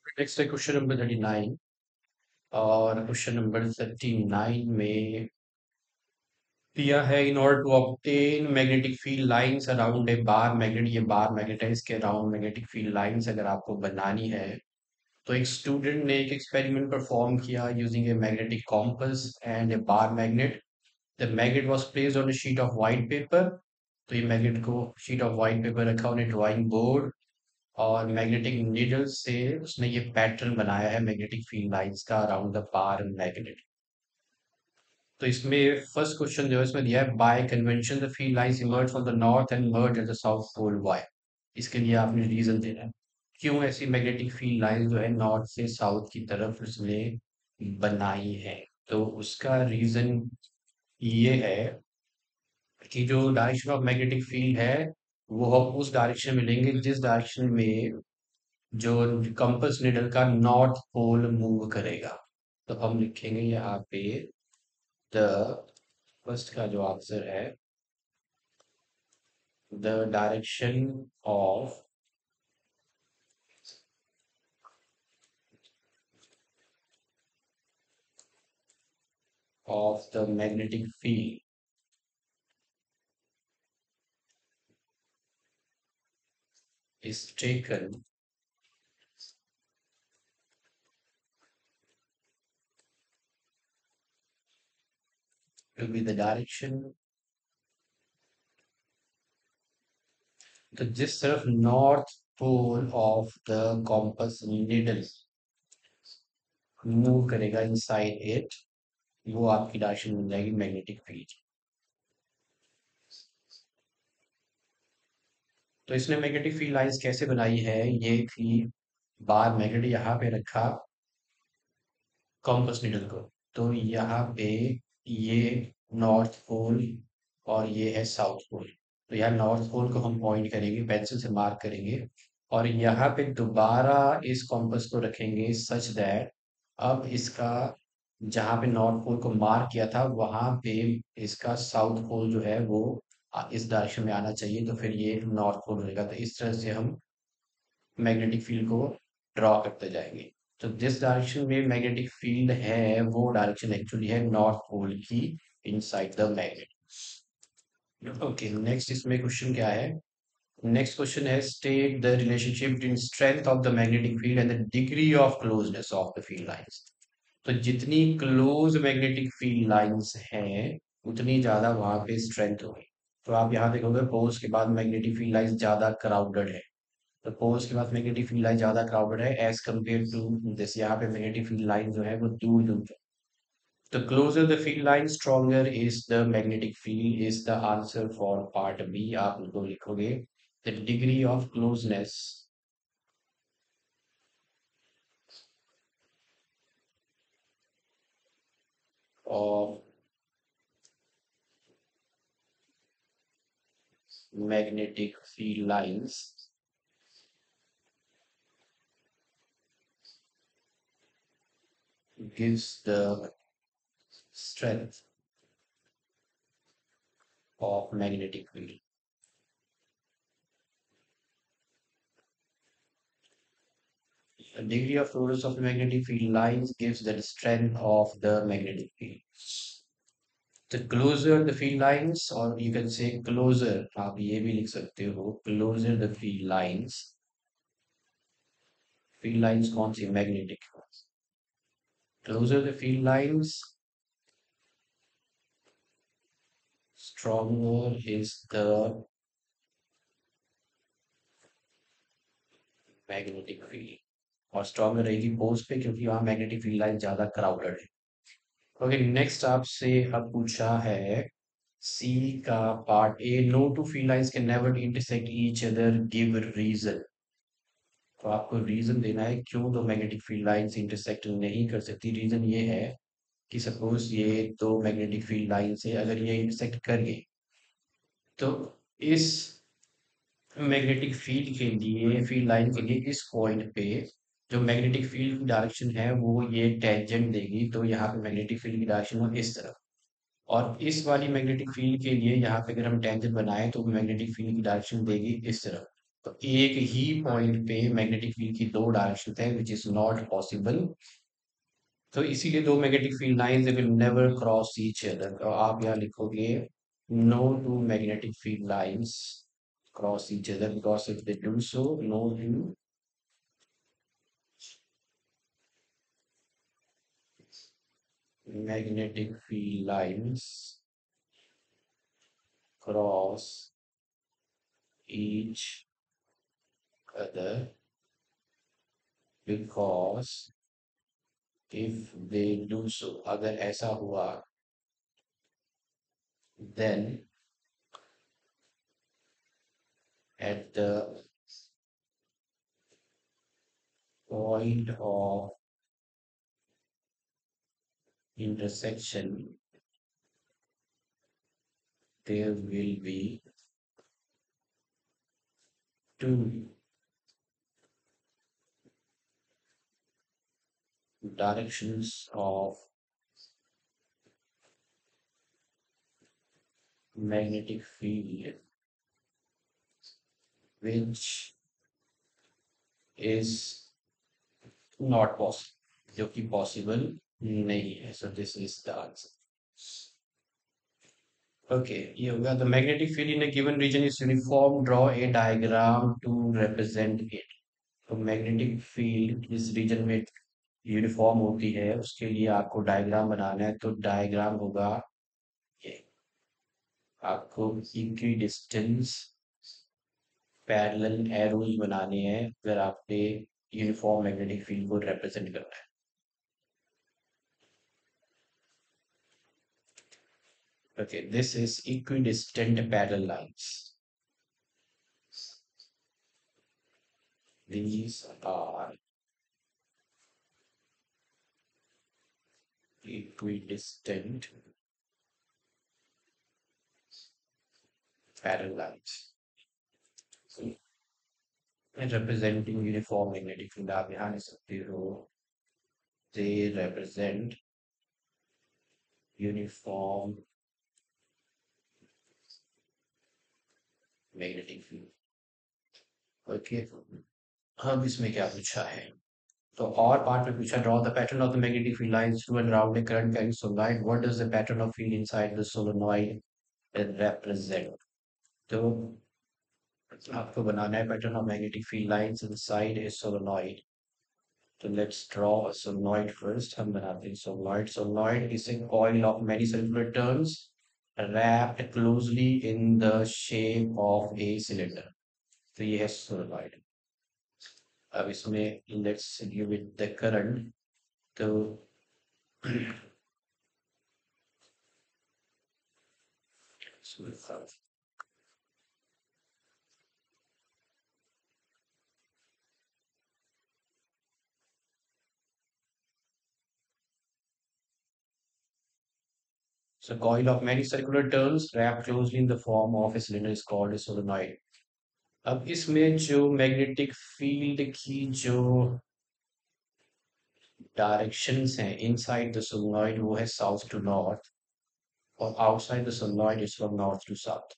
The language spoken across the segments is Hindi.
नेक्स्ट है क्वेश्चन नंबर 39। और क्वेश्चन नंबर 39 में दिया है in order to obtain magnetic field lines around a bar magnet. ये बार मैग्नेट है, इसके अराउंड मैग्नेटिक फील्ड लाइंस अगर आपको बनानी है तो एक स्टूडेंट ने एक एक्सपेरिमेंट परफॉर्म किया using a magnetic compass and A bar magnet. The magnet was placed on a sheet of white paper. तो ये मैग्नेट को शीट ऑफ व्हाइट पेपर रखा उन्हें ड्राइंग बोर्ड और मैग्नेटिक नीडल से उसने ये पैटर्न बनाया है मैग्नेटिक फील्ड लाइंस का अराउंड द बार मैग्नेट। तो इसमें फर्स्ट क्वेश्चन जो है इसमें दिया है by convention the field lines emerge from the north and merge at the south pole. Why? इसके लिए आपने रीजन देना है क्यों ऐसी मैग्नेटिक फील्ड लाइन जो है नॉर्थ से साउथ की तरफ उसने बनाई है। तो उसका रीजन ये है कि जो डायरेक्शन ऑफ मैग्नेटिक फील्ड है वो हम उस डायरेक्शन में लेंगे जिस डायरेक्शन में जो कंपास निडल का नॉर्थ पोल मूव करेगा। तो हम लिखेंगे यहाँ पे द फर्स्ट का जो आंसर है the direction of the magnetic field is taken to be the direction। तो जिस तरफ north pole of the compass needle move करेगा इनसाइड इट वो आपकी डायरेक्शन बन जाएगी मैग्नेटिक फील्ड। तो इसने मैग्नेटिक फील्ड लाइंस कैसे बनाई है, ये थी बार मैग्नेट यहाँ पे रखा कॉम्पस नीडल को। तो यहाँ पे ये नॉर्थ पोल और ये है साउथ पोल। तो यहाँ नॉर्थ पोल को हम पॉइंट करेंगे, पेंसिल से मार्क करेंगे और यहाँ पे दोबारा इस कॉम्पस को रखेंगे सच दैट अब इसका जहाँ पे नॉर्थ पोल को मार्क किया था वहां पे इसका साउथ पोल जो है वो इस डायरेक्शन में आना चाहिए। तो फिर ये नॉर्थ पोल रहेगा। तो इस तरह से हम मैग्नेटिक फील्ड को ड्रॉ करते जाएंगे। तो जिस डायरेक्शन में मैग्नेटिक फील्ड है वो डायरेक्शन एक्चुअली है नॉर्थ पोल की inside the magnet. Okay, next इसमें क्वेश्चन क्या है। नेक्स्ट क्वेश्चन है state the relationship between strength of the magnetic field and the degree of closeness of the field lines. तो जितनी क्लोज मैग्नेटिक फील्ड लाइंस हैं उतनी ज्यादा वहां पे स्ट्रेंथ होगी। तो आप यहाँ देखोगे पोल्स के बाद मैग्नेटिक फील्ड लाइंस ज्यादा क्राउडेड है। तो पोल्स के बाद मैग्नेटिक फील्ड लाइन ज्यादा क्राउडेड है एज कम्पेयर टू दिस। यहाँ पे मैग्नेटिक फील्ड लाइन जो है वो दूर दूर है। The closer the field line, stronger is the magnetic field is the answer for part B। आप उनको लिखोगे the degree of closeness of magnetic field lines gives the strength of magnetic field। The degree of closeness of magnetic field lines gives the strength of the magnetic field। The closer the field lines, or you can say closer, आप ये भी लिख सकते हो closer the field lines। field lines कौन सी magnetic, closer the field lines stronger is the magnetic field. और स्ट्रॉन्गर रहेगी पोल्स पे क्योंकि वहां मैग्नेटिक फील्ड लाइन ज्यादा क्राउडेड है। ओके, नेक्स्ट आपसे अब पूछा है सी का part A. No two field lines can never intersect each other, give reason. तो आपको रीजन देना है क्यों दो मैग्नेटिक फील्ड लाइंस इंटरसेक्ट नहीं कर सकती। रीजन ये है कि सपोज ये दो मैग्नेटिक फील्ड लाइन से अगर ये इंटरसेक्ट कर गई तो इस मैग्नेटिक फील्ड के लिए फील्ड लाइन के लिए इस पॉइंट पे जो मैग्नेटिक फील्ड की डायरेक्शन है वो ये टेंजेंट देगी। तो यहाँ पे मैग्नेटिक फील्ड की डायरेक्शन हो इस तरफ और इस वाली मैग्नेटिक फील्ड के लिए यहाँ पे अगर हम टेंजेंट बनाए तो मैग्नेटिक फील्ड की डायरेक्शन देगी इस तरफ। तो एक ही पॉइंट पे मैग्नेटिक फील्ड की दो डायरेक्शन है विच इज नॉट पॉसिबल। तो इसीलिए दो magnetic field lines they will never cross each other. तो आप यहाँ लिखोगे no two magnetic field lines cross each other because if they do so no two magnetic field lines cross each other because if they do so अगर ऐसा हुआ then at the point of intersection there will be two directions of magnetic field which is not possible जो कि possible नहीं है so this is the answer. Okay, you got the magnetic field in a given region is uniform. Draw a diagram to represent it. तो मैग्नेटिक फील्ड जिस रीजन में यूनिफॉर्म होती है उसके लिए आपको डायग्राम बनाना है। तो डायग्राम होगा ये, आपको इक्वी डिस्टेंस पैरेलल एरोज बनाने हैं अगर आपने यूनिफॉर्म मैग्नेटिक फील्ड को रिप्रेजेंट करना है। Okay, this is equidistant parallel lines. These are equidistant parallel lines. So, representing uniform magnetic field आप यहाँ लिख सकते हो, they represent uniform magnetic field. Okay, अब इसमें क्या पूछा है? तो और पार्ट में पूछा draw the pattern of the magnetic field lines through and around a current carrying solenoid. What does the pattern of field inside the solenoid represent? तो आपको बनाना है pattern of magnetic field lines inside a solenoid. So let's draw a solenoid first. हम बनाते हैं solenoid. Solenoid is a coil of many circular turns wrapped closely in the shape of a cylinder. तो ये है solenoid. अब इसमें let's give it the current. तो so coil of many circular turns wrapped closely in the form of a cylinder is called a solenoid. अब इसमें जो मैग्नेटिक फील्ड की जो डायरेक्शंस हैं इनसाइड द सोलनॉइड वो है साउथ टू नॉर्थ और outside the solenoid is from north to south.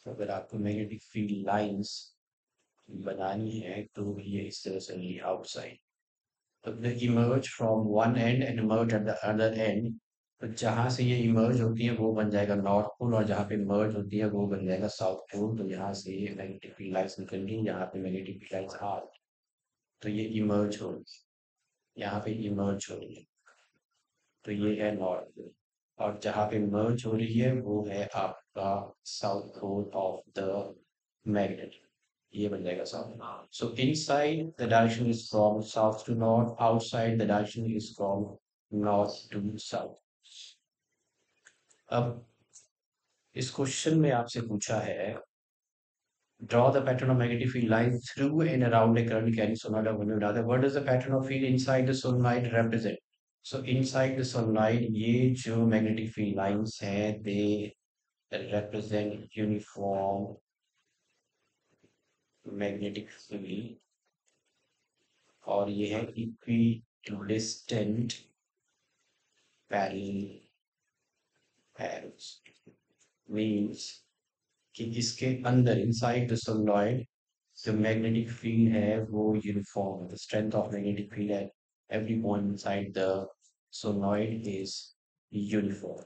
अगर आपको मैग्नेटिक फील्ड लाइंस बनानी है तो ये इस तरह से होगी आउटसाइड। तो they emerge from one end and emerge at the other end। तो जहां से ये इमर्ज होती है वो बन जाएगा नॉर्थ पोल और जहां पे इमर्ज होती है वो बन जाएगा साउथ पोल। तो यहाँ से ये मैग्नेटिक फील्ड लाइंस निकलेंगी, यहाँ पे मैग्नेटिक फील्ड लाइंस आ, तो ये इमर्ज होगी, यहाँ पे इमर्ज हो रही है, तो ये है नॉर्थ पोल। और जहाँ पे मर्ज हो रही है वो है आपका south pole of the magnet, ये बन जाएगा south. So inside the direction is from south to north, outside the direction is from north to south. अब इस क्वेश्चन में आपसे पूछा है draw the pattern of magnetic field lines through and around a current carrying solenoid of one or another. What does the pattern of field inside the solenoid represent? So inside the solenoid ये जो magnetic field lines हैं they represent uniform magnetic field और ये है equidistant parallel pairs means कि इसके अंदर इनसाइड द सोलनॉइड जो मैग्नेटिक फील्ड है वो यूनिफॉर्म है, the strength of magnetic field at every point inside the solenoid is uniform.